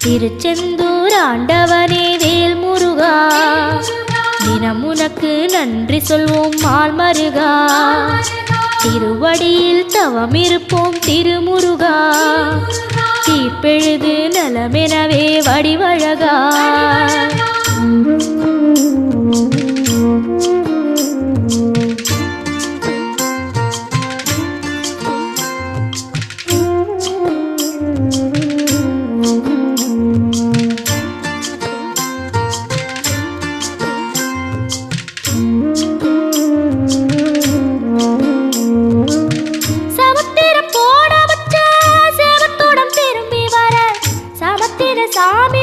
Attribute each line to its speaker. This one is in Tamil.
Speaker 1: திருச்செந்தூர் ஆண்டவனே வேல் முருகா, தினம் உனக்கு நன்றி சொல்வோம் மால் மருகா. திருவடியில் தவம் இருப்போம் திருமுருகா, தீப்பெழுது நலமெனவே வடிவழகா. சாமி